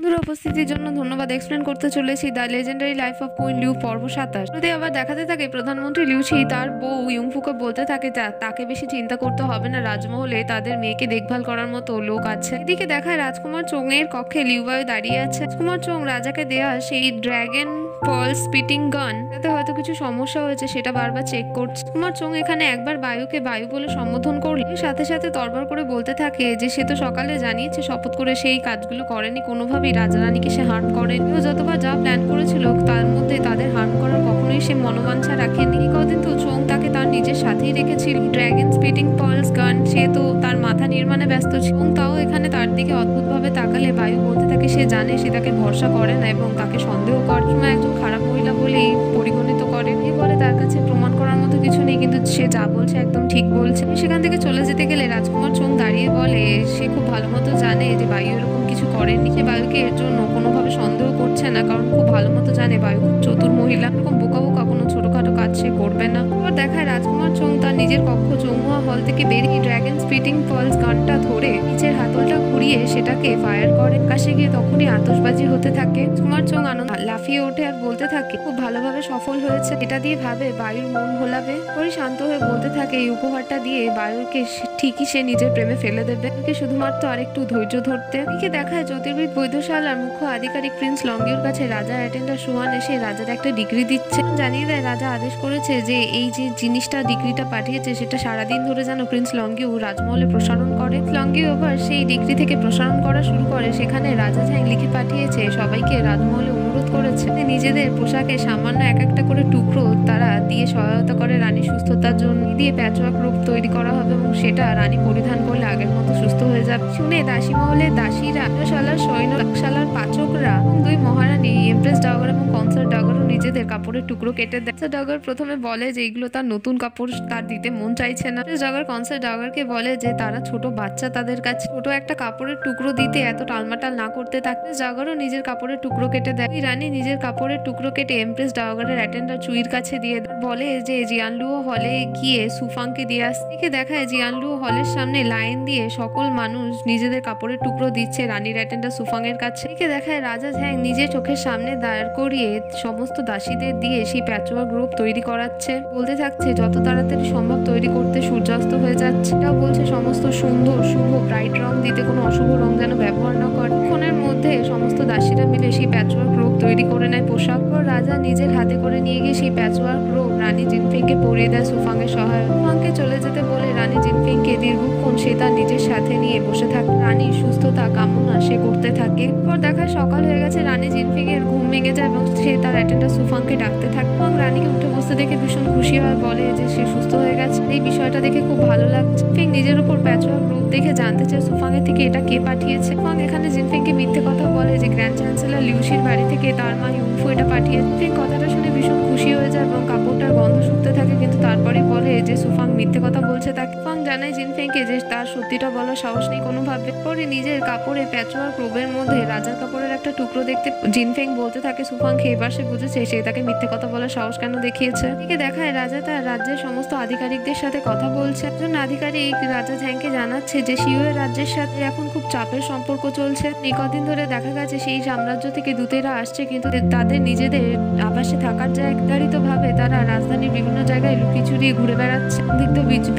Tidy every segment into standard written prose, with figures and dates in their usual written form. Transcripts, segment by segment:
বন্ধুরা উপস্থিতির জন্য ধন্যবাদ। এক্সপ্লেন করতে চলেছি the legendary life of queen Liu পর্ব 27। যদি আবার দেখাতে থাকে প্রধানমন্ত্রী লিউশি তার বউ ইউংফুকে বলতে থাকে তাকে বেশি চিন্তা করতে হবে না, রাজমহলে তাদের মেয়েকে দেখভাল করার মতো লোক আছে। এদিকে দেখায় রাজকুমার চোং এর কক্ষে লিউবায়ু দাঁড়িয়ে আছে। রাজকুমার চোং রাজাকে দেয়া সেই ড্র্যাগন পালস স্পিটিং গান, তাতে হয়তো কিছু সমস্যা হয়েছে সেটা বারবার চেক করছে। রাজকুমার চোং এখানে একবার বায়ুকে বায়ু বলে সম্বোধন করলে সাথে সাথে তরবার করে বলতে থাকে যে সে তো সকালে জানিয়েছে শপথ করে সেই কাজগুলো করেনি, কোনোভাবেই রাজারানীকে সে হার্ম করেনি। ও যতবার যা প্ল্যান করেছিল তার মধ্যে তাদের হার্ম করার কখনোই সে মনোবাঞ্ছা রাখেনি। কদিন তো চোং তাকে তার নিজের সাথেই রেখেছিল। ড্র্যাগন স্পিটিং পালস গান, সে তো তার মাথা নির্মাণে ব্যস্ত ছিল। তাও এখানে তার দিকে অদ্ভুতভাবে তাকালে বায়ু বলতে থাকে সে জানে সে তাকে ভরসা করে না এবং তাকে সন্দেহ করে, একজন খারাপ মহিলা বলেই পরিগণিত করে। বলে তার কাছে প্রমাণ করার মতো কিছু নেই, কিন্তু সে যা বলছে একদম ঠিক বলছে। সেখান থেকে চলে যেতে গেলে রাজকুমার চোং দাঁড়িয়ে বলে সে খুব ভালো মতো জানে যে বায়ু এরকম কিছু করেনি। সে বায়ুকে এর জন্য কোনোভাবে সন্দেহ করছে না, কারণ খুব ভালো মতো জানে বায়ু খুব চতুর মহিলা, এরকম বোকা বোকা কোনো ছোটখাটো কাজ সে করবে না। এবার দেখায় রাজকুমার চোং তার নিজের কক্ষ চৌমুহা হল থেকে বেরিয়ে ড্র্যাগন স্পিটিং পালস গানটা ধরে নিচের হাতলটা ঘুরিয়ে সেটাকে ফায়ার করে। কাছে গিয়ে তখনই আতশবাজি হতে থাকে। রাজকুমার চোং আনন্দ লাফিয়ে ওঠে আর বলতে থাকে খুব ভালোভাবে সফল হয়েছে, এটা দিয়ে ভাবে বায়ুর মন ভোলাবে। পরে শান্ত হয়ে বলতে থাকে এই উপহারটা দিয়ে বায়ুকে ঠিকই সে নিজের প্রেমে ফেলে দেবে, শুধুমাত্র আরেকটু ধৈর্য ধরতে। এদিকে দেখায় জ্যোতির্বিদ বৈদ্যশালার মুখ্য আধিকারিক প্রিন্স লংগিউর কাছে রাজা অ্যাটেন্ডার সুহান এসে রাজার একটা ডিগ্রি দিচ্ছে। জানিয়ে দেয় রাজা আদেশ করেছে যে এই যে জিনিসটা ডিগ্রিটা পাঠিয়েছে সেটা সারাদিন ধরে যেন প্রিন্স লংগিউ রাজমহলে প্রসারণ করে। লংগিউ এবার সেই ডিগ্রি থেকে প্রসারণ করা শুরু করে। সেখানে রাজা ঝ্যাং লিখে পাঠিয়েছে সবাইকে রাজমহলে অনুরোধ করেছে নিজেদের পোশাকে সামান্য এক একটা করে টুকরো তারা দিয়ে সহায়তা করে রানীর সুস্থতার জন্য। দিয়ে প্যাচওয়ার্ক রূপ তৈরি করা হবে এবং সেটা রানী পরিধান করলে আগের মতো সুস্থ হয়ে যাবে। শুনে দাসী মহলের দাসীরা, শালার সৈন্যশালার পাচকরা, দুই মহারানী এমপ্রেস ডাগর এবং কনসার্ট ডাগরও নিজেদের কাপড়ের টুকরো কেটে দেয়। ডাগর প্রথমে বলে যে এগুলো তার নতুন কাপড়, তার দিতে মন চাইছে না। ডাগর কনসার্ট ডাগরকে বলে যে তারা ছোট বাচ্চা, তাদের কাছে ছোট একটা কাপড়ের টুকরো দিতে এত টালমাটাল না করতে থাকে। ডাগরও নিজের কাপড়ের টুকরো কেটে দেয়। রানী নিজের কাপড়ের টুকরো কেটে এমপ্রেস ডাগরের অ্যাটেন্ডার চুইর কাছে দিয়ে বলে যে জিয়ানলুও হলে গিয়ে সুফাংকে দিয়ে আসতে। দেখায় জিয়ানলুও হলের সামনে লাইন দিয়ে সকল মানুষ নিজেদের কাপড়ের টুকরো দিচ্ছে রানীর অ্যাটেন্ডার সুফাং এর কাছে। দেখায় রাজা ঝ্যাং নিজের চোখের সামনে দাঁড় করিয়ে সমস্ত দাসীদের দিয়ে সেই প্যাচওয়ার্ক গ্রুপ তৈরি করাচ্ছে। বলতে থাকছে যত তাড়াতাড়ি সম্ভব তৈরি করতে, সূর্যাস্ত হয়ে যাচ্ছে। এটাও বলছে সমস্ত সুন্দর শুভ ব্রাইট রং দিতে, কোনো অশুভ রং যেন ব্যবহার না করে। ক্ষণের মধ্যে সমস্ত দাসীরা মিলে সেই প্যাচওয়ার্ক গ্রুপ তৈরি করে নেয় পোশাক। রাজা নিজের হাতে করে নিয়ে গিয়ে সেই প্যাচওয়ার্ক গ্রুপ রানী জিনফিংকে পরিয়ে দেয় সুফাংয়ের সহায়ক। সুফাংকে চলে যেতে বলে রানী জিনফিংকে দীর্ঘক্ষণ সে তার নিজের সাথে নিয়ে বসে থাকে। রানীর সুস্থতা কামনা সে করতে থাকে। পর দেখায় সকাল হয়ে গেছে, রানী জিনফিং এর ঘুম ভেঙে যায় এবং সে তার অ্যাটেন্ডার সুফাংকে ডাকতে থাকে এবং রানীকে উঠে বসতে দেখে ভীষণ খুশি হয়, বলে যে সে সুস্থ হয়ে গেছে। এই বিষয়টা দেখে খুব ভালো লাগছে। জিনফিং নিজের উপর প্যাচওয়ার্ক রূপ দেখে জানতে চায় সুফাংয়ের থেকে এটা কে পাঠিয়েছে। সুফাং এখানে জিনফিংকে মিথ্যে কথা বলে যে গ্র্যান্ড চ্যান্সেলর লিউশির বাড়ি থেকে তার মা ইউংফু এটা পাঠিয়েছে। জিনফিং কথাটা শুনে ভীষণ খুশি হয়ে যায় এবং কাপড়টার গন্ধ শুকতে থাকে, কিন্তু তারপরে বলে যে সুফাং মিথ্যে কথা বলছে তাকে। সুফাং জানায় জিনফিংকে যে তার সত্যিটা বলার সাহস নেই কোনোভাবে। পরে নিজের কাপড়ে প্যাচওয়ার্ক রোবের মধ্যে রাজার কাপড়ের একটা টুকরো দেখতে জিনফিং বলতে থাকে সুফাংকে এবার সে বুঝেছে সে তাকে মিথ্যে কথা বলার সাহস কেন দেখিয়েছে। এদিকে দেখায় রাজা তার রাজ্যের সমস্ত আধিকারিকদের সাথে কথা বলছে। একজন আধিকারিক রাজা ঝ্যাংকে জানাচ্ছে যে শিউয়ের রাজ্যের সাথে এখন খুব চাপের সম্পর্ক চলছে। কদিন ধরে দেখা গেছে সেই সাম্রাজ্য থেকে দূতেরা আসছে, কিন্তু তাদের নিজেদের আবাসে থাকার জায়গারিত ভাবে তারা রাজধানীর বিভিন্ন জায়গায় লুকিয়ে চুরিয়ে ঘুরে বেড়াচ্ছে,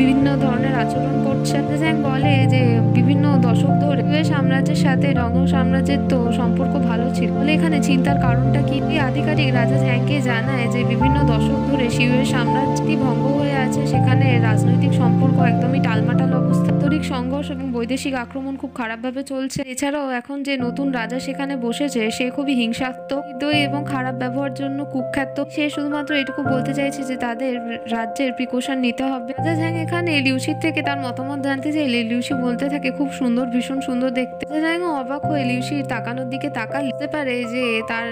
বিভিন্ন ধরনের আচরণ করছে। ঝ্যাং বলে যে বিভিন্ন দশক ধরে সাম্রাজ্যের সাথে রঙ সাম্রাজ্যের তো সম্পর্ক ভালো ছিল, বলে এখানে চিন্তার কারণটা কি। এই আধিকারিক রাজা ঝ্যাংকে জানায় যে বিভিন্ন দশক ধরে শিউয়ের সাম্রাজ্যটি ভঙ্গ হয়ে আছে, সেখানে রাজনৈতিক সম্পর্ক একদমই টালমাটাল অবস্থা, আন্তরিক সংঘর্ষ এবং বৈদেশিক আক্রমণ খুব খারাপভাবে চলছে। এছাড়াও এখন যে নতুন রাজা সেখানে বসেছে সে খুবই হিংসাত্মক এবং খারাপ ব্যবহার জন্য কুখ্যাত। সে শুধুমাত্র এটুকু বলতে চাইছে যে তাদের রাজ্যের প্রিকশন নিতে হবে। রাজা ঝ্যাং এখানে লিউশির থেকে তার মতামত জানতে চাইলে লিউশি বলতে থাকে খুব সুন্দর, ভীষণ সুন্দর দেখতে। রাজা ঝ্যাং অবাক হয়ে লিউশির তাকানোর দিকে তাকালে পারে যে তার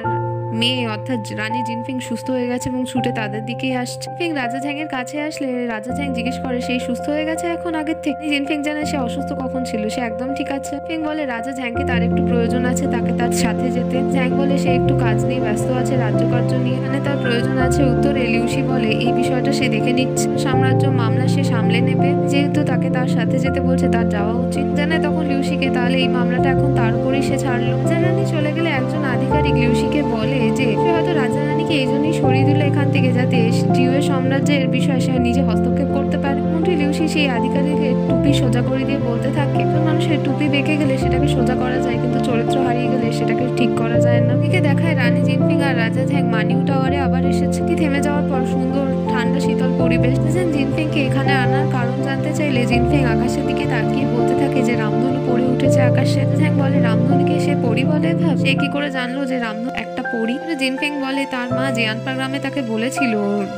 মেয়ে অর্থাৎ রানী জিনফিং সুস্থ হয়ে গেছে এবং ছুটে তাদের দিকেই আসছে। জিনফিং রাজা ঝ্যাং এর কাছে আসলে রাজা ঝ্যাং জিজ্ঞেস করে সেই সুস্থ হয়ে গেছে এখন আগের থেকে। জিনফিং জানে সে অসুস্থ কখন ছিল, সে একদম ঠিক আছে। জিনফিং বলে রাজা ঝ্যাংকে তার একটু প্রয়োজন আছে, তাকে তার সাথে যেতে। ঝ্যাং বলে সে একটু কাজ নিয়ে ব্যস্ত আছে, রাজ্যকার্য নিয়ে, এখানে তার প্রয়োজন আছে। উত্তরে লিউসি বলে এই বিষয়টা সে দেখে নিচ্ছে, সাম্রাজ্য মামলা সে সামলে নেবে, যেহেতু তাকে তার সাথে যেতে বলছে তার যাওয়া উচিত। জানে তখন লিউসিকে তাহলে এই মামলাটা এখন তার উপরেই সে ছাড়লো। রাজা রানী চলে গেলে একজন আধিকারিক লিউসিকে বলে যে সে হয়তো রাজা রানীকে এই জন্যই সরিয়ে দিল এখান থেকে, যাতে জিউয়ের সাম্রাজ্যের বিষয়ে সে নিজে হস্তক্ষেপ করতে পারে। মন্ত্রী লিউসি সেই আধিকারিকের টুপি সোজা করে দিয়ে বলতে থাকে মানুষের টুপি বেঁকে গেলে সেটাকে সোজা করা যায়, কিন্তু চরিত্র হারিয়ে গেলে সেটাকে ঠিক করা যায় না। এদিকে দেখায় রানী জিনফিং আর রাজা ঝ্যাং মানিউ টাওয়ারে আবার এসেছে। থেমে যাওয়ার পর সুন্দর ঠান্ডা শীতল পরিবেশ। জিনফিংকে এখানে আনার কারণ জানতে চাইলে জিনফিং আকাশের দিকে তাকিয়ে বলতে থাকে যে রামধনু পড়ে উঠেছে আকাশে। ঝ্যাং বলে রামধনুকে সে পরি বলে ভাব, সে কি করে জানলো যে রামধনু একটা পরি? জিনফিং বলে তার মা জিয়ানপা গ্রামে তাকে বলেছিল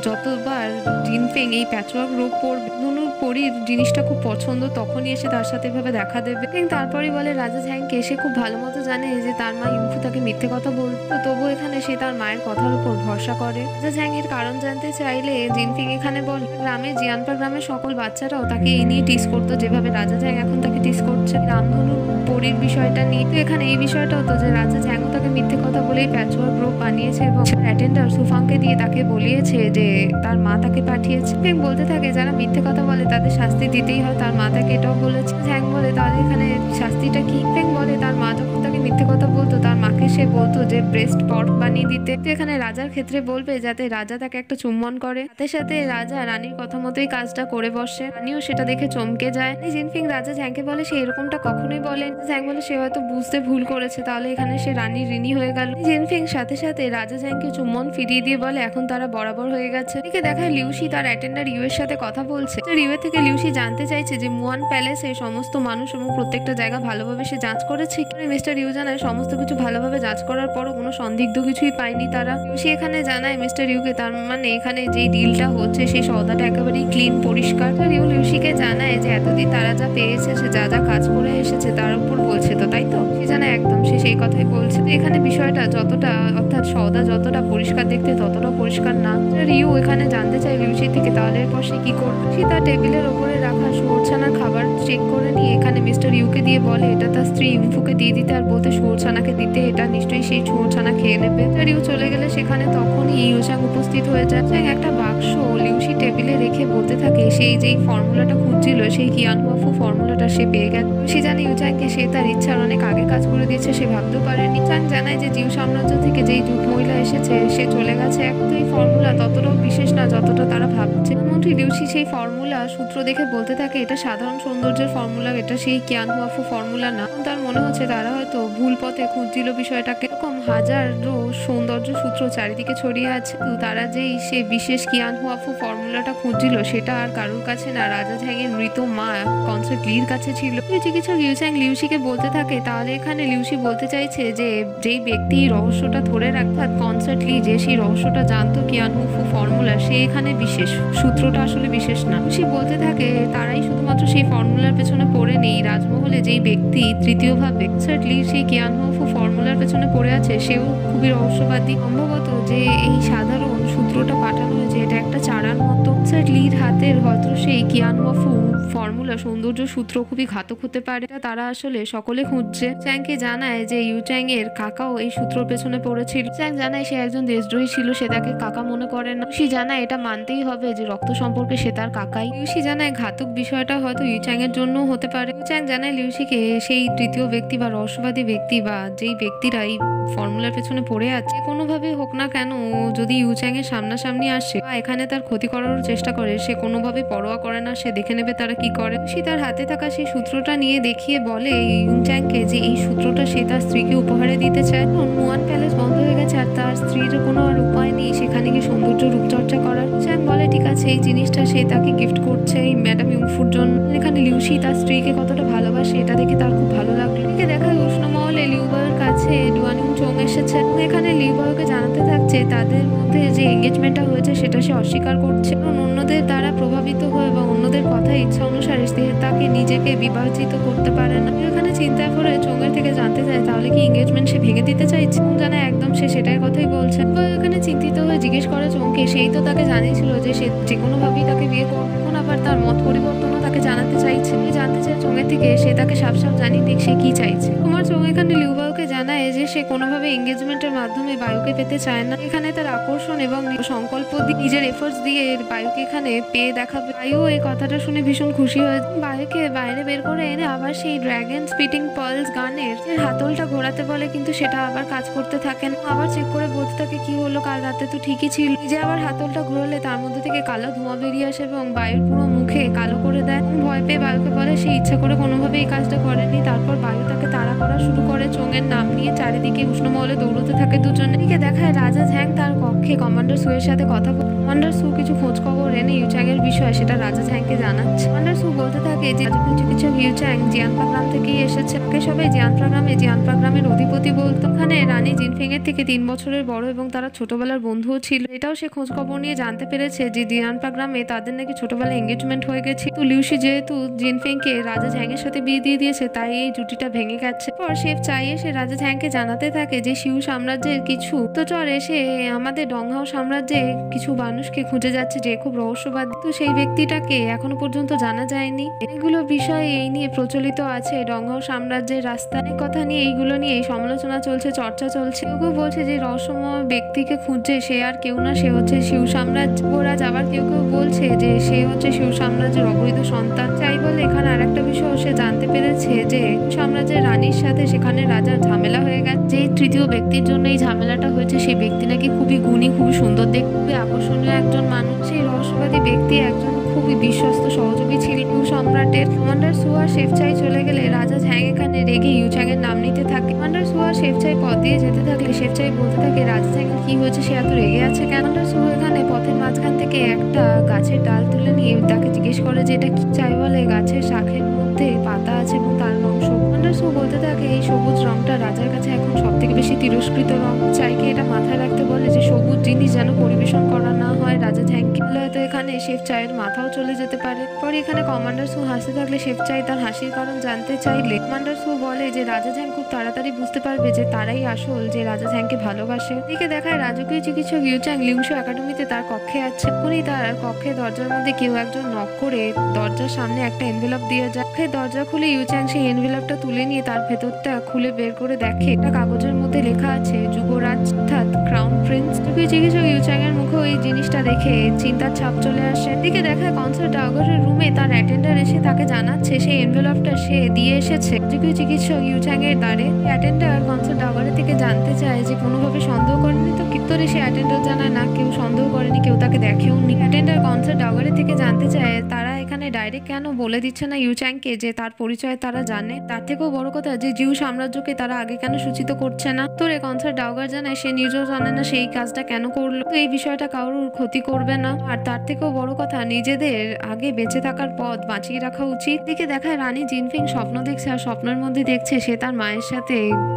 যতবার জিনফিং এই প্যাচওয়ার্ক রূপ পরবে ধনুর পরির জিনিসটা খুব পছন্দ, তখনই এসে তার সাথে এভাবে দেখা দেবে। তারপরে বলে রাজা ঝ্যাংকে সে খুব ভালো মতো জানে যে তার মা ইউফু তাকে মিথ্যে কথা বলতো, তবু এখানে সে তার মায়ের কথার উপর ভরসা করে। রাজা ঝ্যাং এর কারণ জানতে চাইলে জিনফিং এখানে বলে গ্রামে জিয়ানপা গ্রামের সকল বাচ্চারাও তাকে এই নিয়ে টিস করতো, যেভাবে রাজা ঝ্যাং এখন তাকে টিস করছে রামধনু পরির বিষয়টা নিয়ে। তো এখানে এই বিষয়টা হতো যে রাজা ঝ্যাংও তাকে মিথ্যে কথা বলেই প্যাচওয়ার্ক গ্রুপ বানিয়েছে এবং অ্যাটেন্ডার সুফাংকে দিয়ে তাকে বলিয়েছে যে তার মা তাকে পাঠিয়েছে। বলতে থাকে যারা মিথ্যে কথা বলে তাদের শাস্তি দিতেই হয়, তার মা তাকে এটাও বলেছে। ঝ্যাং বলে তাহলে এখানে শাস্তিটা কি? বলে তার মা যখন তাকে মিথ্যে কথা বলতো তার মাকে সে বলতো যে ব্রেস্ট পর্ক বানিয়ে দিতে। তো এখানে রাজার ক্ষেত্রে বলবে যাতে রাজা তাকে একটা চুম্বন করে। সাথে সাথে রাজা রানীর কথা মতোই কাজটা করে বসে। রানীও সেটা দেখে চমকে যায়। জিনফিং রাজা ঝ্যাংকে বলে সে এরকমটা কখনোই বলেন। ঝ্যাং বলে সে হয়তো বুঝতে ভুল করেছে, তাহলে এখানে সে রানীর ঋণী হয়ে গেল। জিনফিং সাথে সাথে রাজা ঝ্যাংকে চুম্বন ফিরিয়ে দিয়ে বলে এখন তারা বরাবর হয়ে গেছে। এদিকে দেখায় লিউসি তার অ্যাটেন্ডার ইউ এর সাথে কথা বলছে। ইউ থেকে লিউসি জানতে চাইছে যে মুয়ান প্যালেসে সমস্ত মানুষ এবং প্রত্যেকটা জায়গা ভালোভাবে সে যাঁচ করেছে। মিস্টার ইউ জানায় সমস্ত কিছু ভালোভাবে যাঁচ করার পরও কোনো সন্দিগ্ধ কিছুই পায়নি তারা। লিউসি এখানে জানায় মিস্টার ইউকে তার মানে এখানে যে ডিলটা হচ্ছে সেই সওদাটা একেবারেই ক্লিন পরিষ্কার। ইউ লিউসিকে জানায় যে এতদিন তারা যা পেয়েছে সে যা যা কাজ করে এসেছে তার উপর বলছে তো, তাই তো? সে জানায় একদম সে সেই কথাই বলছে। এখানে বিষয়টা যতটা অর্থাৎ সওদা যতটা পরিষ্কার দেখতে ততটাও পরিষ্কার না। ইউ এখানে জানতে চায় লিউসি থেকে তাহলে এরপর সে কি করবে। সে তার টেবিলের ওপরে রাখা শুয়োরছানার খাবার চেক করে নিয়ে এখানে মিস্টার ইউকে দিয়ে বলে এটা তার স্ত্রী ইউফুকে দিয়ে দিতে আর বলতে শুয়োরছানাকে দিতে, এটা নিশ্চয়ই সেই শুয়োরছানা খেয়ে নেবে। ইউ চলে গেলে সেখানে তখনই ইউচাং উপস্থিত হয়ে যায়। একটা বাক্স লিউসি টেবিলে রেখে বলতে থাকে সেই যেই ফর্মুলাটা খুঁজছিল সেই কিয়ানহুয়াফু ফর্মুলাটা সে পেয়ে গেছে। সে জানে ইউচাংকে সে তার ইচ্ছার অনেক আগে কাজ করে দিয়েছে, সে ভাবতেও পারেনি। চাং জানায় যে জিউ সাম্রাজ্য থেকে যেই যুগ মহিলা এসেছে সে চলে গেছে। এখন এই ফর্মুলা ততটাও বিশেষ না যতটা তারা ভাবছে। মন্ত্রী লিউসি সেই ফর্মুলা সূত্র দেখে বলতে থাকে এটা সাধারণ সৌন্দর্যের ফর্মুলা, এটা সেই কিয়ানহুয়াফু ফর্মুলা না। তার মনে হচ্ছে তারা হয়তো ভুল পথে খুঁজছিল বিষয়টাকে। এরকম হাজারো সৌন্দর্য সূত্র চারিদিকে ছড়িয়ে আছে, তারা যেই সে বিশেষ কিয়ানহুয়াফু ফর্মুলাটা খুঁজছিল সেটা আর কারোর কাছে না, রাজা ঝ্যাংয়ের মৃত মা কনসার্ট লির কাছে ছিল। চিকিৎসক ইউচাং লিউসিকে বলতে থাকে তাহলে এখানে লিউসি বলতে চাইছে যে যেই ব্যক্তি রহস্যটা ধরে রাখত কনসার্ট লি, যে সেই রহস্যটা জানতো কিয়ানহুয়াফু ফর্মুলা, সে এখানে বিশেষ, সূত্রটা আসলে বিশেষ না। সে বলতে থাকে তারাই শুধুমাত্র সেই ফর্মুলার পেছনে পড়ে নেই, রাজমহলে যেই ব্যক্তি তৃতীয়ভাবে কনসার্ট লির সেই কিয়ানহুয়াফু ফর্মুলার পেছনে পড়ে আছে সেও খুবই রহস্যবাদী। সম্ভবত যে এই সাধারণ সূত্রটা পাঠানো হয়েছে এটা একটা চারার মতো। কনসার্ট লির হাতের হয়তো সেই কিয়ানহুয়াফু ফর্মুলা সৌন্দর্য সূত্র খুবই ঘাতক হতে পারে, তারা আসলে সকলে খুঁজছে। চ্যাংকে জানায় যে ইউচ্যাং এর কাকাও এই সূত্রের পেছনে পড়েছিল। চ্যাং জানায় সে একজন দেশদ্রোহী ছিল, সে তাকে কাকা মনে করে না। ইউসি জানায় এটা মানতেই হবে যে রক্ত সম্পর্কে সে তার কাকাই। ইউসি জানায় ঘাতক বিষয়টা হয়তো ইউচ্যাং এর জন্য হতে পারে। ইউচ্যাং জানায় লিউসিকে সেই তৃতীয় ব্যক্তি বা রহস্যবাদী ব্যক্তি বা যেই ব্যক্তিরা এই ফর্মুলার পেছনে পড়ে আছে কোনোভাবে হোক না কেন, যদি ইউচ্যাং এর সামনাসামনি আসে বা এখানে তার ক্ষতি করার চেষ্টা করে সে কোনোভাবে পরোয়া করে না, সে দেখে নেবে তারা কি করে। সে তার হাতে থাকা সেই সূত্রটা নিয়ে দেখিয়ে বলে ইউচ্যাংকে যে এই সূত্রটা সে তার স্ত্রীকে উপহারে দিতে চায়। মুয়ান প্যালেস বন্ধ হয়ে গেছে আর তার স্ত্রীর কোনো আর উপায় নেই সেখানে গিয়ে সৌন্দর্য রূপচর্চা করার। চ্যাং বলে ঠিক আছে এই জিনিসটা সে তাকে গিফট করছে এই ম্যাডাম ইউফুর জন্য। এখানে লিউসি তার স্ত্রীকে কতটা ভালোবাসে এটা দেখে তার খুব ভালো লাগলো। দেখা উষ্ণমহল বলে লিউবাওয়ের কাছে ডুয়ান ইউং চোং এসেছে। এখানে লিউবাওকে জানাতে থাকছে তাদের মধ্যে যে এঙ্গেজমেন্টটা হয়েছে সেটা সে অস্বীকার করছে এবং অন্যদের দ্বারা প্রভাবিত হয়ে বা অন্যদের কথা ইচ্ছা অনুসারে তাকে নিজেকে বিবাহিত করতে পারে না। এখানে চিন্তায় পড়ে চোঙের থেকে জানতে চায় তাহলে কি এঙ্গেজমেন্ট সে ভেঙে দিতে চাইছে। জানা একদম সে সেটার কথাই বলছে। এখানে চিন্তিত হয়ে জিজ্ঞেস করে চোঙকে, সেই তো তাকে জানিয়েছিল যে সে যে কোনোভাবেই তাকে বিয়ে করবে, এখন আবার তার মত পরিবর্তনও তাকে জানাতে চাইছে। জানতে চায় চোঙের থেকে সে তাকে সাফ জানিয়ে দিক সে কি চাইছে। কুমার চোং এখানে লিউবাওকে জানায় যে সে কোনোভাবে এঙ্গেজমেন্টের মাধ্যমে বায়ুকে পেতে চায় না। এখানে তার আকর্ষণ এবং সংকল্প দিয়ে নিজের এফোর্টস দিয়ে বায়ুকে এখানে পেয়ে দেখাবে। বায়ু এই কথাটা শুনে ভীষণ খুশি হয়ে বায়ুকে বাইরে বের করে এনে আবার সেই ড্র্যাগন স্পিটিং পার্লস গানের হাতলটা ঘোরাতে বলে, কিন্তু সেটা আবার কাজ করতে থাকে না। আবার চেক করে বলতে থাকে কি হলো, কাল রাতে তো ঠিকই ছিল। নিজে আবার হাতলটা ঘোরালে তার মধ্যে থেকে কালো ধোঁয়া বেরিয়ে আসে এবং বায়ুর পুরো মুখে কালো করে দেয়। ভয় পেয়ে বায়ুকে বলে সে ইচ্ছা করে কোনোভাবে এই কাজটা করেনি। তারপর বায়ু তাকে তাড়া করা শুরু করে। চোঙের নাম নিয়ে চারিদিকে উষ্ণমহলে দৌড়তে থাকে দুজনে। এদিকে দেখায় রাজা ঝ্যাং তার কক্ষে কমান্ডার সুয়ের সাথে কথা বলে। কমান্ডার সু কিছু খোঁজ খবর এনে ইউচ্যাং এর বিষয়ে সেটা রাজা ঝ্যাংকে জানাচ্ছে। কমান্ডার সু বলতে থাকে যে চিকিৎসক ইউচ্যাং জিয়ানপা গ্রাম থেকেই এসেছে। তাকে সবাই জিয়ানপা গ্রামের অধিপতি বলতো। ওখানে রানী জিনফিং এর থেকে 3 বছরের বড় এবং তারা ছোটবেলার বন্ধুও ছিল। এটাও সে খোঁজ খবর নিয়ে জানতে পেরেছে যে জিয়ানপা গ্রামে তাদের নাকি ছোটবেলায় এঙ্গেজমেন্ট হয়ে গেছে। তো লিউশি যেহেতু জিনফিং কে রাজা ঝ্যাং এর সাথে বিয়ে দিয়ে দিয়েছে তাই এই জুটিটা ভেঙে গেছে। পর শেফ চাইয়ে সে রাজা ঝ্যাংকে জানাতে থাকে যে শিউ সাম্রাজ্যের কিছু তো চর এসে আমাদের ডংহাও সাম্রাজ্যে কিছু মানুষকে খুঁজে যাচ্ছে যে খুব রহস্যবাদ। তো সেই ব্যক্তিটাকে এখনো পর্যন্ত জানা যায়নি। এগুলো বিষয় এই নিয়ে প্রচলিত আছে ডংহাও সাম্রাজ্যের রাস্তায় কথা নিয়ে, এইগুলো নিয়ে সমালোচনা চলছে, চর্চা চলছে। কেউ বলছে যে রহস্যময় ব্যক্তিকে খুঁজছে সে আর কেউ না, সে হচ্ছে শিউ সাম্রাজ্য ওরাজ। আবার কেউ বলছে যে সে হচ্ছে শিউ সাম্রাজ্যের অবৈধ সন্তান। চাই বলে এখানে আর একটা বিষয় সে জানতে পেরেছে যে সাম্রাজ্যের রানীর সাথে সেখানে রাজার ঝামেলা হয়ে গেছে। যে তৃতীয় ব্যক্তির জন্য এই ঝামেলাটা হয়েছে সেই ব্যক্তি নাকি খুবই গুণী, খুবই সুন্দর দেখতে, খুবই আকর্ষণীয় একজন মানুষ। সেই রহস্যবাদী ব্যক্তি একজন খুবই বিশ্বস্ত সহযোগী ছিল সম্রাটের। কমান্ডার সুয়া শেফ চাই চলে গেলে রাজা ঝ্যাং এখানে রেগে ইউচ্যাং এর নাম নিতে থাকে। কমান্ডার সুয়া শেফ চাই পথ দিয়ে যেতে থাকলে শেফ চাই বলতে থাকে রাজা ঝ্যাং কি হয়েছে, সে এত রেগে আছে কেন। কমান্ডার সুয়া এখানে পথের মাঝখান থেকে একটা গাছের ডাল তুলে নিয়ে তাকে জিজ্ঞেস করে যে এটা কি। চাই বলে গাছের শাখের মধ্যে পাতা আছে এবং তার রং সবুজ। কমান্ডার সু বলতে থাকে এই সবুজ রংটা রাজার কাছে এখন সব থেকে বেশি তিরস্কৃত রং। চাইকে এটা মাথায় রাখতে বলে যে সবুজ জিনিস যেন পরিবেশন করা না হয় রাজা ঝ্যাংকে। হয়তো এখানে শেফ চাইয়ের মাথাও চলে যেতে পারে। পরে এখানে কমান্ডার সু হাসতে থাকলে শেফ চাই তার হাসির কারণ জানতে চাইলে কমান্ডার সু বলে যে রাজা ঝ্যাং খুব তাড়াতাড়ি বুঝতে পারবে যে তারাই আসল যে রাজা ঝ্যাংকে ভালোবাসে। এদিকে দেখায় রাজকীয় চিকিৎসক ইউচ্যাং লিউশু একাডেমিতে তার কক্ষে আছে। এখনই তার কক্ষে দরজার মধ্যে কেউ একজন নক করে দরজার সামনে একটা এনভেলপ দিয়ে যায়। দরজা খুলে ইউচ্যাং সেই এনভেলপটা তুলে নিয়ে তার ভেতরটা খুলে বের করে দেখে একটা কাগজের মধ্যে লেখা আছে যুবরাজ অর্থাৎ ক্রাউন প্রিন্স। চিকিৎসক ইউচ্যাং এর মুখে ওই জিনিসটা দেখে চিন্তার ছাপ চলে আসে। এদিকে দেখায় কনসার্ট ডাউগারের রুমে তার অ্যাটেন্ডার এসে তাকে জানাচ্ছে সেই এনভেলপটা সে দিয়ে এসেছে চিকিৎসক ইউচ্যাং এর দ্বারে। অ্যাটেন্ডার কনসার্ট ডাউগারের থেকে জানতে চায় যে কোনোভাবে সন্দেহ করেনি তো। কিত্তরে সে অ্যাটেন্ডার জানায় না, কেউ সন্দেহ করেনি, কেউ তাকে দেখেও নি। অ্যাটেন্ডার কনসার্ট ডাউগারের থেকে জানতে চায় তারা এখানে ডাইরেক্ট কেন বলে দিচ্ছে না ইউচ্যাংকে যে তার পরিচয় তারা জানে। তার থেকেও বড় কথা যে জিউ সাম্রাজ্যকে তারা আগে কেন সূচিত করছে না। তো রে কনসার্ট ডাউগার জানায় সে নিজেও জানে না সেই কাজটা কেন করলো। তো এই বিষয়টা কারোর ক্ষতি করবে না, আর তার থেকেও বড় কথা নিজেদের আগে বেঁচে থাকার পথ বাঁচিয়ে রাখা উচিত। দিকে দেখায় রানী জিনফিং স্বপ্ন দেখছে, আর স্বপ্নের মধ্যে দেখছে সে তার মায়ের সাথে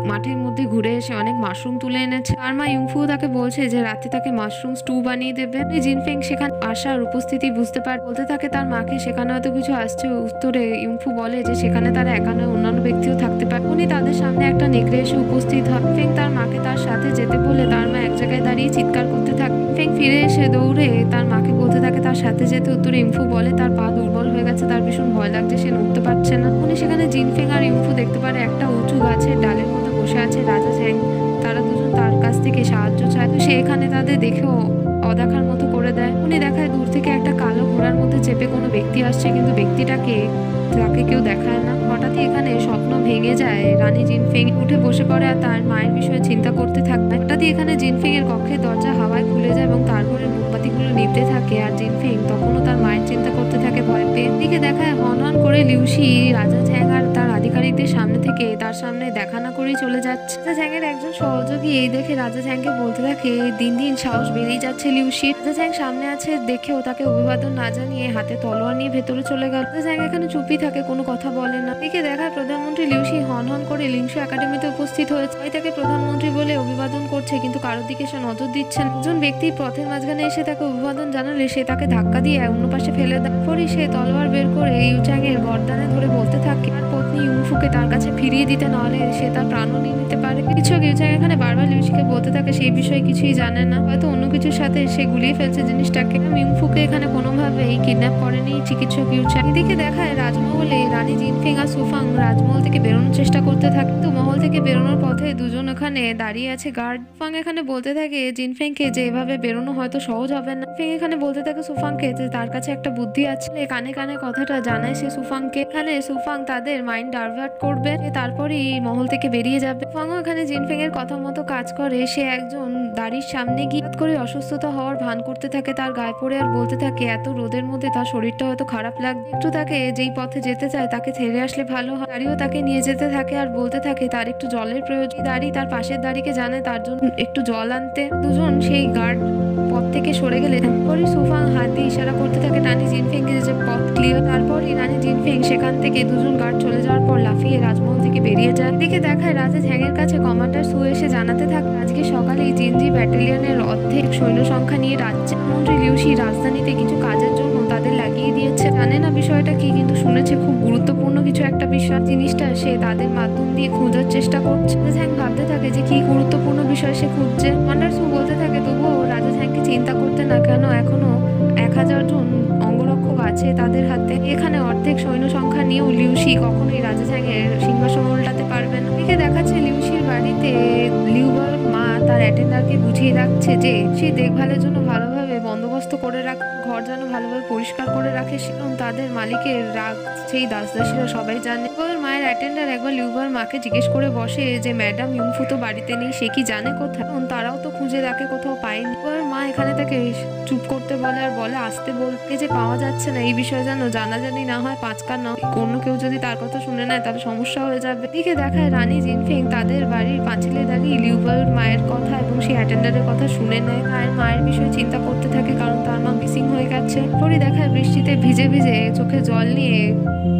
মাঠের মধ্যে ঘুরে এসে অনেক মাশরুম তুলে এনেছে। আর মা ইউংফু তাকে বলছে যে রাতে তাকে মাশরুম স্টু বানিয়ে দেবে। জিনফিং সেখানে আসার উপস্থিতি বুঝতে পারে, বলতে থাকে তার মাকে সেখানে হয়তো কিছু আসছে। উত্তরে ইউংফু বলে যে সেখানে তারা একা নয়, অন্যান্য ব্যক্তিও থাকতে পারে। উনি তাদের সামনে একটা নেকড়ে এসে উপস্থিত হয়। ফেং তার মাকে তার সাথে যেতে বলে তার মা এক জায়গায় দাঁড়িয়ে চিৎকার করতে থাকে। ফেং ফিরে এসে দৌড়ে তার মাকে বলতে থাকে তার সাথে যেতে। উত্তরে ইউংফু বলে তার পা দুর্বল হয়ে গেছে, তার ভীষণ ভয় লাগছে, সে নড়তে পারছে না। উনি সেখানে জিনফিং আর ইউংফু দেখতে পারে একটা উঁচু গাছের ডালের মধ্যে বসে আছে রাজা ঝ্যাং। তারা দুজন তার কাছ থেকে সাহায্য চায়। তো সে এখানে তাদের দেখেও অদেখার মতো করে দেয়। উনি দেখায় দূর থেকে একটা কালো ঘোড়ার মধ্যে চেপে কোনো ব্যক্তি আসছে, কিন্তু ব্যক্তিটাকে তাকে কেউ দেখায় না। হঠাৎই এখানে স্বপ্ন ভেঙে যায়। রানী জিনফিং উঠে বসে পড়ে আর তার মায়ের বিষয়ে চিন্তা করতে থাকে। হঠাৎই এখানে জিনফিং এর কক্ষের দরজা হাওয়ায় খুলে যায় এবং তার ঘরের মোমবাতিগুলো নিভতে থাকে। আর জিনফিং তখনও তার মায়ের চিন্তা করতে থাকে ভয় পেয়ে। দিকে দেখায় হন হন করে লিউশি রাজা ঝ্যাং আর তার আধিকারিকদের সামনে থেকে লিউশিকে তার সামনে দেখা না করেই চলে যাচ্ছে। রাজা ঝ্যাংয়ের একজন সহযোগী এই দেখে রাজা ঝ্যাংকে বলতে থাকে দিন দিন সাহস বেড়েই যাচ্ছে লিউশির। রাজা ঝ্যাং সামনে আছে দেখেও তাকে অভিবাদন না জানিয়ে হাতে তলোয়ার নিয়ে ভেতরে চলে গেল। রাজা ঝ্যাং এখানে চুপই থাকে, কোনো কথা বলে না। এদিকে দেখায় প্রধানমন্ত্রী লিউশি হন হন করে লিংশু একাডেমিতে উপস্থিত হয়েছে। তাকে প্রধানমন্ত্রী বলে অভিবাদন করছে, কিন্তু কারোর দিকে সে নজর দিচ্ছে না। একজন ব্যক্তি পথের মাঝখানে এসে তাকে অভিবাদন জানালে সে তাকে ধাক্কা দিয়ে অন্য পাশে ফেলে দেয়। পরে সে তলোয়ার বের করে ইউচ্যাং এর গর্দানে ধরে বলতে থাকে তার পত্নী ইউংফুকে তার কাছে ফিরিয়ে দিতে, নাহলে সে তার প্রাণও নিয়ে নিতে পারে। চিকিৎসক ইউচ্যাং এখানে বারবার লিউশিকে বলতে থাকে সেই বিষয়ে কিছুই জানে না, হয়তো অন্য কিছুর সাথে সে গুলিয়ে ফেলছে জিনিসটাকে। ইউংফুকে এখানে কোনোভাবেই কিডন্যাপ করেনি চিকিৎসক ইউচ্যাং। এদিকে দেখায় রাজমহলে রানী জিনফিং আর সুফাং রাজমহল থেকে বেরোনোর চেষ্টা করতে থাকে, তো মহল থেকে বেরোনোর পথে দুজন ওখানে দাঁড়িয়ে আছে গার্ড। সুফাং এখানে বলতে থাকে জিনফেংকে যে এভাবে বেরোনো হয়তো সহজ হবে না। ফেং এখানে বলতে থাকে সুফাংকে যে তার কাছে একটা বুদ্ধি আছে। কানে কানে কথাটা জানায় সে সুফাংকে। এখানে সুফাং তাদের মাইন্ড ডাইভার্ট করবে, তারপরেই মহল থেকে বেরিয়ে যাবে। সুফাংও এখানে জিনফেং এর কথা মতো কাজ করে। সে একজন দাড়ির সামনে গিয়ে করে অসুস্থতা হওয়ার ভান করতে থাকে তার গায়ে পড়ে, আর বলতে থাকে এত রোদের মধ্যে তার শরীরটা হয়তো খারাপ লাগবে, একটু তাকে যেই পথে যেতে চায় তাকে ছেড়ে আসলে ভালো হয়। দাড়িও তাকে নিয়ে যেতে থাকে আর বলতে থাকে তার একটু জলের প্রয়োজন। দাড়ি তার পাশের দাড়িকে জানায় তার জন্য একটু জল আনতে। দুজন সেই গার্ড পথ থেকে সরে গেলে তারপরে সুফাং হাত দিয়ে ইশারা করতে থাকে রানী জিনফেং এর যে পথ ক্লিয়ার। তারপরই রানী জিনফেং সেখান থেকে দুজন গার্ড চলে যাওয়ার পর লাফিয়ে রাজমহল থেকে বেরিয়ে যায়। এদিকে দেখায় রাজা ঝ্যাংয়ের কাছে কমান্ডার সু এসে জানাতে থাকে আজকে সকালে জিনজি ব্যাটালিয়নের অর্ধেক সৈন্য সংখ্যা নিয়ে রাজ্যমন্ত্রী লিউশি রাজধানীতে কিছু কাজের জন্য তাদের লাগিয়ে দিয়েছে। জানে না বিষয়টা কি, কিন্তু শুনেছে খুব গুরুত্বপূর্ণ কিছু একটা বিষয়। জিনিসটা সে তাদের মাধ্যম দিয়ে খোঁজার চেষ্টা করছে। ঝ্যাং ভাবতে থাকে যে কি গুরুত্বপূর্ণ বিষয় সে খুঁজছে। কমান্ডার সু বলতে থাকে তবুও রাজা ঝ্যাংকে চিন্তা করতে না কেন, এখনো 1000 জন অঙ্গরক্ষক আছে তাদের হাতে। এখানে অর্ধেক সৈন্য সংখ্যা নিয়েও লিউশি কখনোই রাজা ঝ্যাংয়ের সিংহাসন উল্টাতে পারবে না। এদিকে দেখাচ্ছে লিউশির বাড়িতে লিউবার মা তার অ্যাটেন্ডারকে বুঝিয়ে রাখছে যে সে দেখভালের জন্য ভালোভাবে বন্দোবস্ত করে রাখে, ঘর যেন ভালোভাবে পরিষ্কার করে রাখে, এবং তাদের মালিকের রাগ সেই দাসদাসীরা সবাই জানে। লিউবার মায়ের অ্যাটেন্ডার একবার লিউবার মাকে জিজ্ঞেস করে বসে যে ম্যাডাম ইউংফু তো বাড়িতে নেই, সে কি জানে কোথায়? তারাও তো খুঁজে তাকে কোথাও পায়নি। লিউবার মা এখানে তাকে চুপ করতে বলে আর বলে আসতে বলতে যে পাওয়া যাচ্ছে না, এই বিষয়ে যেন জানাজানি না হয়, পাঁচকার না অন্য কেউ যদি তার কথা শুনে নেয় তাহলে সমস্যা হয়ে যাবে। এদিকে দেখায় রানী জিনফিং তাদের বাড়ির পাঁচিলে দাঁড়িয়ে লিউবার মায়ের কথা এবং সেই অ্যাটেন্ডারের কথা শুনে নেয়। তার মায়ের বিষয়ে চিন্তা করতে থাকে কারণ তার মা মিসিং হয়ে গেছে। পরে দেখায় বৃষ্টিতে ভিজে ভিজে চোখে জল নিয়ে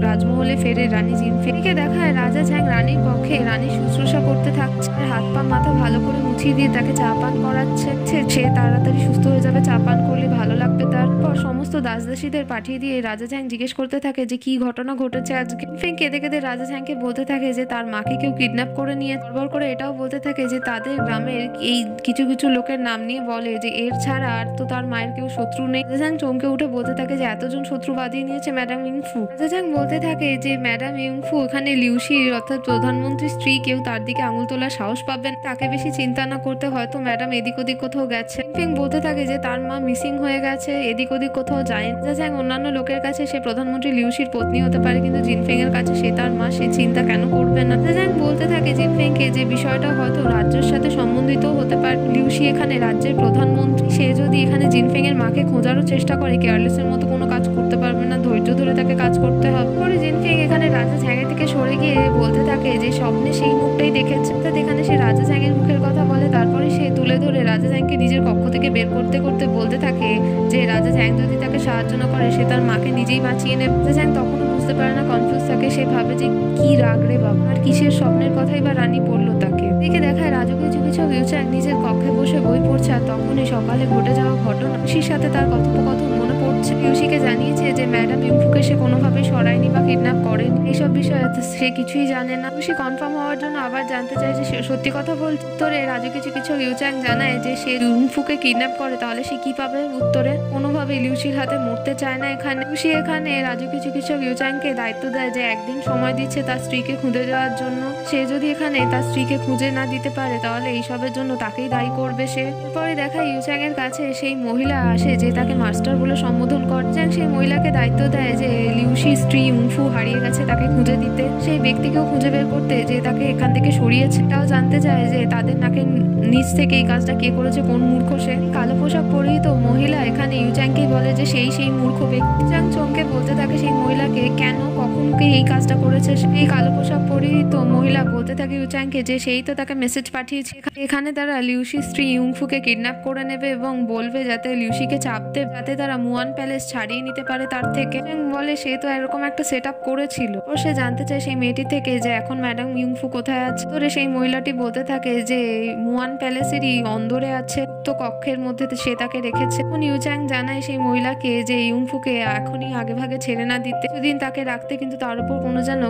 রাজমহলে ফেরে রানী জিনফিং। এদিকে দেখায় রাজা ঝ্যাং রানীর পক্ষে রানীর শুশ্রূষা করতে থাকছে, হাত পা মাথা ভালো করে মুছিয়ে দিয়ে তাকে চা পান করাচ্ছে। সে তাড়াতাড়ি সুস্থ হয়ে যাবে, চা পান করলে ভালো লাগবে। তারপর সমস্ত দাসদাসীদের পাঠিয়ে দিয়ে রাজা ঝ্যাং জিজ্ঞেস করতে থাকে যে কি ঘটনা ঘটেছে আজকে। ফেং কেঁদে কেঁদে রাজা ঝ্যাংকে বলতে থাকে যে তার মাকে কেউ কিডন্যাপ করে নিয়ে তরবর করে এটাও বলতে থাকে যে তাদের গ্রামের এই কিছু কিছু লোকের নাম নিয়ে বলে যে এর ছাড়া আর তো তার মায়ের কেউ শত্রু নেই। রাজা ঝ্যাং চমকে উঠে বলতে থাকে যে এতজন শত্রু বাঁধিয়ে নিয়েছে ম্যাডাম ইউংফু। রাজা ঝ্যাং বলতে থাকে যে ম্যাডাম ইউংফু এখানে লিউশির অর্থাৎ প্রধানমন্ত্রীর স্ত্রী, কেউ তার দিকে আঙুল তোলার সাহস পাবেন, তাকে বেশি চিন্তা না করতে হয়তো ম্যাডাম এদিক ওদিক কোথাও গেছে। ফেং বলতে থাকে যে তার মা মিসিং হয়ে গেছে, এদিক ওদিক কোথাও যায়। রাজা ঝ্যাং অন্যান্য লোকের কাছে সে প্রধানমন্ত্রী লিউশির পত্নী হতে পারে, কিন্তু জিনফেং এর কাছে সে তার মা, সে চিন্তা কেন করবে না। রাজা ঝ্যাং বলতে থাকে জিনফেংকে যে বিষয়টা হয়তো রাজ্যের সাথে সম্বন্ধিত হতে পারে। লিউশি এখানে রাজ্যের প্রধানমন্ত্রী, সে যদি এখানে জিনফেং এর মাকে খোঁজারও চেষ্টা করে কেয়ারলেসের মতো কোনো কাজ করতে পারবে না, ধৈর্য ধরে তাকে কাজ করতে হবে। পরে জিনফেং এখানে রাজা ঝ্যাংয়ের থেকে সরে গিয়ে বলতে থাকে যে স্বপ্নে সেই মুখটাই দেখেছে। এখানে সে রাজা ঝ্যাংয়ের মুখের কথা বলে, তারপরে সে তুলে ধরে রাজা ঝ্যাংকে নিজের কক্ষ থেকে বের করতে করতে বলতে থাকে যে রাজা ঝ্যাং যদি তাকে সাহায্য না করে সে তার মাকে নিজেই বাঁচিয়ে নেবে। রাজা ঝ্যাং তখনও বুঝতে পারে না, কনফিউজ থাকে। সে ভাবে যে কি রাগ রে বাবা, আর কিসের স্বপ্নের কথাই বা রানী বললো তাকে। দেখে দেখায় রাজকীয় চিকিৎসক ইউচ্যাং নিজের কক্ষে বসে বই পড়ছে, আর তখনই সকালে ঘটে যাওয়া ঘটনা ইউশির সাথে তার কথোপকথন মনে পড়ছে। ইউশিকে জানিয়েছে যে ম্যাডাম ইউংফুকে সে কোনোভাবে সরায়নি বা কিডন্যাপ করেনি, এইসব বিষয়ে সে কিছুই জানে না। ইউশি কনফার্ম হওয়ার জন্য আবার জানতে চায় যে সে সত্যি কথা বলছে। উত্তরে রাজকীয় চিকিৎসক ইউচ্যাং জানায় যে সে ইউংফুকে কিডন্যাপ করে তাহলে সে কি পাবে। উত্তরে কোনোভাবে লিউশির হাতে মরতে চায় না। এখানে ইউশি এখানে রাজকীয় চিকিৎসক ইউচ্যাংকে দায়িত্ব দেয় যে একদিন সময় দিচ্ছে তার স্ত্রীকে খুঁজে দেওয়ার জন্য। সে যদি এখানে তার স্ত্রীকে খুঁজে না দিতে পারে তাহলে এইসবের জন্য তাকেই দায়ী করবে সে। এরপরে দেখা ইউচ্যাং এর কাছে সেই মহিলা আসে যে তাকে মাস্টার বলে সম্বোধন করে। সেই মহিলাকে দায়িত্ব দেয় যে লিউশির স্ত্রী ইউংফু হারিয়ে গেছে, তাকে খুঁজে দিতে, সেই ব্যক্তিকেও খুঁজে বের করতে যে তাকে এখান থেকে সরিয়েছে। এটাও জানতে চায় যে তাদের নাকের নিচ থেকে এই কাজটা কে করেছে, কোন মূর্খ সে। কালো পোশাক পরিহিত মহিলা এখানে ইউচ্যাংকেই বলে যে সেই মূর্খ ব্যক্তি। ইউচ্যাং চমকে বলতে থাকে সেই মহিলাকে কেন কখন কে এই কাজটা করেছে। এই কালো পোশাক পরিহিত মহিলা বলতে থাকে ইউচ্যাংকে যে সেই তো তাকে মেসেজ পাঠিয়েছে। এখানে তারা লিউসির স্ত্রী ইউংফুকে কিডন্যাপ করে নেবে এবং বলবে যাতে লিউসিকে চাপ দেবে যাতে তারা মুয়ান প্যালেস ছাড়িয়ে নিতে পারে তার থেকে। বলে সে তো এরকম একটা সেট আপ করেছিল। ও সে জানতে চায় সেই মেয়েটি থেকে যে এখন ম্যাডাম ইউংফু কোথায় আছে। তোরে সেই মহিলাটি বলতে থাকে যে মুয়ান প্যালেসেরই অন্দরে আছে, তো কক্ষের মধ্যে সে তাকে রেখেছে। এখন ইউচ্যাং জানায় সেই মহিলাকে যে ইউংফুকে এখনই আগে ভাগে ছেড়ে না দিতে, কিছুদিন তাকে রাখতে, কিন্তু তার উপর কোনো যেন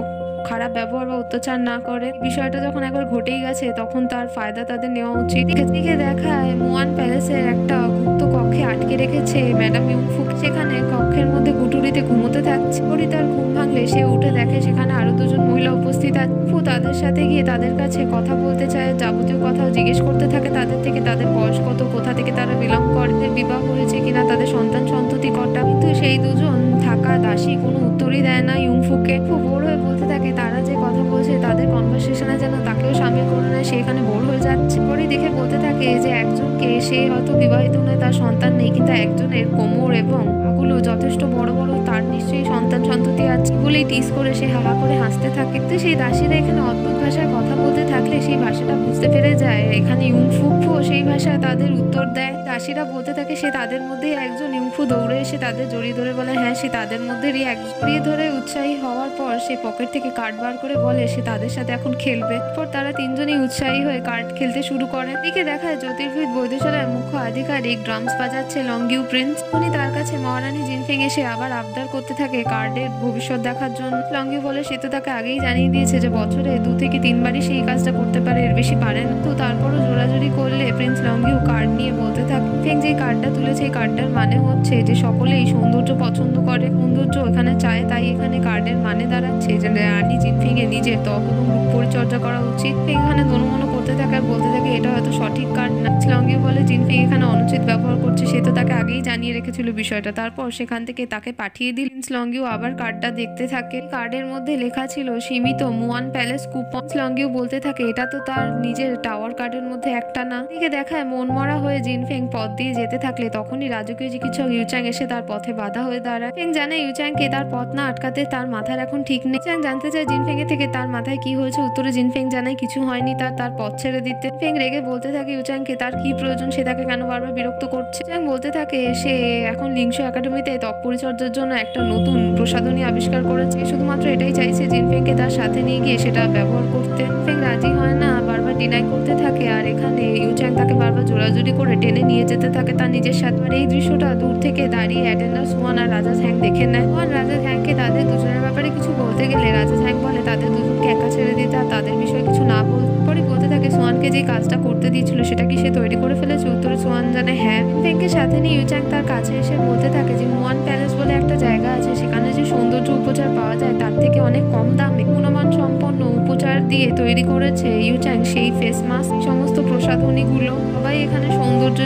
খারাপ ব্যবহার বা অত্যাচার না করে। বিষয়টা যখন একবার ঘটেই গেছে তখন তার ফায়দা তাদের নেওয়া উচিত। দিকে দেখায় মুয়ান প্যালেসের একটা গুপ্ত কক্ষে আটকে রেখেছে ম্যাডাম ইউংফু। সেখানে কক্ষের মধ্যে কুটুরিতে ঘুমোতে থাকছে। পরি তার ঘুম ভাঙলে সে উঠে দেখে সেখানে আরো দুজন মহিলা উপস্থিত আছে। তাদের সাথে গিয়ে তাদের কাছে কথা বলতে চায়, যাবতীয় কথা জিজ্ঞেস করতে থাকে তাদের থেকে, তাদের বয়স কত, কোথা থেকে তারা বিলং করে, বিবাহ হয়েছে কিনা, তাদের সন্তান সন্ততি কটা। কিন্তু সেই দুজন থাকা দাসী কোনো উত্তরই দেয় না ইউংফুকে। খুব বোর হয়ে বলতে থাকে তারা যে কথা বলছে তাদের কনভারসেশনে যেন তাকেও সামিল করে নেয়, সে এখানে বোর হয়ে যাচ্ছে। পরে দেখে বলতে থাকে যে একজনকে, সে হয়তো বিবাহিত নয়, তার সন্তান নেই, কিন্তু একজনের কোমর এবং পাগুলো যথেষ্ট বড় বড়, তার নিশ্চয়ই সন্তান সন্ততি আছে বলেই টিস করে সে হাহা করে হাসতে থাকে। তো সেই দাসীরা এখানে অদ্ভুত ভাষায় কথা বলতে থাকলে সেই ভাষাটা বুঝতে পেরে যায় এখানে ইউংফু। সেই ভাষায় তাদের উত্তর দেয়। দাসীরা বলতে থাকে সে তাদের মধ্যেই একজন। ইউংফু দৌড়ে এসে তাদের জড়িয়ে ধরে বলে হ্যাঁ সে তাদের মধ্যেই একজন। জড়িয়ে ধরে উৎসাহী হওয়ার পর সে পকেট থেকে কার্ড বার করে বলে সে তাদের সাথে এখন খেলবে। পর তারা তিনজনই উৎসাহী হয়ে কার্ড খেলতে শুরু করে। দিকে দেখায় জ্যোতির্বিদ বৈদ্যশালার মুখ্য আধিকারিক ড্রামস বাজাচ্ছে লংগিউ প্রিন্স। উনি তার কাছে মহারানী জিনফিং এসে আবার আবদার করতে থাকে কার্ডের ভবিষ্যৎ দেখার জন্য। লংগিউ বলে সে তো তাকে আগেই জানিয়ে দিয়েছে যে বছরে 2 থেকে 3 বারই সেই কাজটা করতে পারে, এর বেশি পারে না। তো তারপরও জোরাজুরি করলে প্রিন্স লংগিউ কার্ড নিয়ে বলতে থাকে ফেং যে কার্ডটা তুলেছে এই কার্ডটার মানে হচ্ছে যে সকলেই সৌন্দর্য পছন্দ করে, সৌন্দর্য এখানে চায়, তাই এখানে কার্ডের মানে দাঁড়াচ্ছে যে রানী জিনফিং এর নিজের ত্বক এবং রূপ পরিচর্যা করা উচিত। এখানে দোনমনো করতে থাকে আর বলতে থাকে এটা হয়তো সঠিক কার্ড না। লংগিউ বলে জিনফিং এখানে অনুচিত ব্যবহার করছে, সে তো তাকে আগেই জানিয়ে রেখেছিল বিষয়টা। তারপর সেখান থেকে তাকে পাঠিয়ে দিল। লংগিউ আবার কার্ডটা দেখতে থাকে। কার্ডের মধ্যে লেখা ছিল সীমিত মুয়ান প্যালেস কুপন। লংগিউ বলতে থাকে এটা তো তার নিজের টাওয়ার কার্ডের মধ্যে একটা না। দিকে দেখায় মনমরা হয়ে জিনফেং পথ দিয়ে যেতে থাকলে তখনই রাজকীয় চিকিৎসক ইউচ্যাং এসে তার পথে বাধা হয়ে দাঁড়ায়। ফেং জানে ইউচ্যাংকে তার পথ না আটকাতে তার মাথার এখন ঠিক নেই। ইউচ্যাং জানতে চায় জিনফেং এর থেকে তার মাথায় কি হয়েছে। উত্তরে জিনফেং জানায় কিছু হয়নি, তার পথ ছেড়ে দিতে। ফেং রেগে বলতে থাকে ইউচ্যাংকে তার কি প্রয়োজন, সে তাকে কেন বারবার বিরক্ত করছে। ইউচ্যাং বলতে থাকে সে এখন লিংশু একাডেমিতে ত্বক পরিচর্যার জন্য একটা নতুন প্রসাধনী আবিষ্কার করেছে, শুধুমাত্র এটাই চাইছে জিনফেংকে তার সাথে নিয়ে গিয়ে সেটা ব্যবহার করতে। ফেং রাজি হয় না, বারবার ডিনাই করতে থাকে। আর এখানে ইউচ্যাং তাকে বারবার জোরাজুরি করে টেনে নিয়ে যেতে থাকে তার নিজের সাথে। আর এই দৃশ্যটা দূর থেকে দাঁড়িয়ে অ্যাটেন্ডার সুয়ান আর রাজা ঝ্যাং দেখে নেয়। সুয়ান রাজা ঝ্যাংকে তাদের দুজনের ব্যাপারে কিছু বলতে গেলে রাজা ঝ্যাং বলে তাদের দুজনকে একা ছেড়ে দিতে আর তাদের বিষয়ে কিছু না বলতে। পরে বলতে থাকে সোয়ানকে যে কাজটা করতে দিয়েছিল সেটা কি সে তৈরি করে ফেলেছে। উত্তরে সোয়ান জানে হ্যাঁ। ফেংকে সাথে নিয়ে ইউচ্যাং তার কাছে এসে বলতে থাকে যে মুয়ান প্যালেস বলে একটা জায়গা আছে, সেখানে যে সৌন্দর্য উপচার পাওয়া যায় তার থেকে অনেক কম দামে গুণমান সম্পন্ন উপচার দিয়ে তৈরি করেছে ইউচ্যাং সেই ফেস মাস্ক, সমস্ত প্রসাধনীগুলো। সবাই এখানে সৌন্দর্য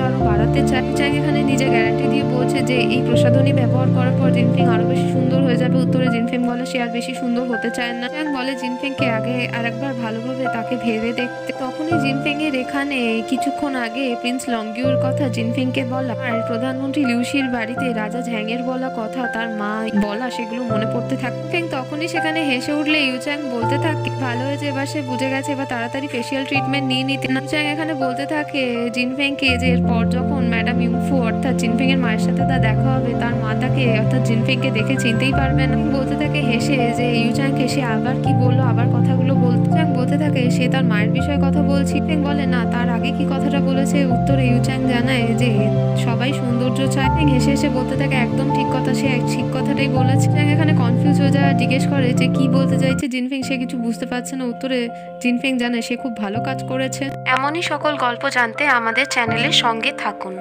আরো বাড়াতে চায়। ইউচ্যাং এখানে নিজে গ্যারান্টি দিয়ে বলছে যে এই প্রসাধনী ব্যবহার করার পর জিনফিং আরো বেশি সুন্দর হয়ে যাবে। উত্তরে জিনফিং বলে সে আর বেশি সুন্দর হতে চায় না। ইউচ্যাং বলে জিনফিংকে আগে আর একবার ভালোভাবে তাকে ভেবে দেখতে। তখনই জিনফিং এর এখানে কিছুক্ষণ আগে প্রিন্স লংগিউর কথা জিনফিংকে বলা আর প্রধানমন্ত্রী লিউশির বাড়িতে রাজা ঝ্যাং এর বলা কথা, তার মা বলা, সেগুলো মনে পড়তে থাকে। ফেং তখনই সেখানে হেসে উঠলে ইউচ্যাং বলতে থাকে ভালো হয়েছে, এবার সে বুঝে গেছে, এবার তাড়াতাড়ি ফেসিয়াল ট্রিটমেন্ট নিয়ে নিতে। ইউচ্যাং এখানে বলতে থাকে জিনফেংকে যে এরপর যখন ম্যাডাম ইউংফু অর্থাৎ জিনফেং এর মায়ের সাথে তার দেখা হবে তার মা তাকে অর্থাৎ জিনফেংকে দেখে চিনতেই পারবে না। বলতে থাকে হেসে যে ইউচ্যাংকে সে আবার কি বললো, আবার কথাগুলো বলতে থাকে সে তার মায়ের বিষয়ে কথা বলছি। ফেং বলে না, তার আগে কি কথাটা বলেছে। উত্তরে ইউচ্যাং জানায় যে সবাই সৌন্দর্য চায়। ফেং হেসে হেসে বলতে থাকে একদম ঠিক কথা, সে ঠিক কথাটাই বলেছে। এখানে কনফিউজ হয়ে যায়, জিজ্ঞেস করে যে কি বলতে চাইছে জিনফিং, সে কিছু বুঝতে পারছে না। উত্তরে জিনফিং জানে সে খুব ভালো কাজ করেছে। এমনই সকল গল্প জানতে আমাদের চ্যানেলের সঙ্গে থাকুন।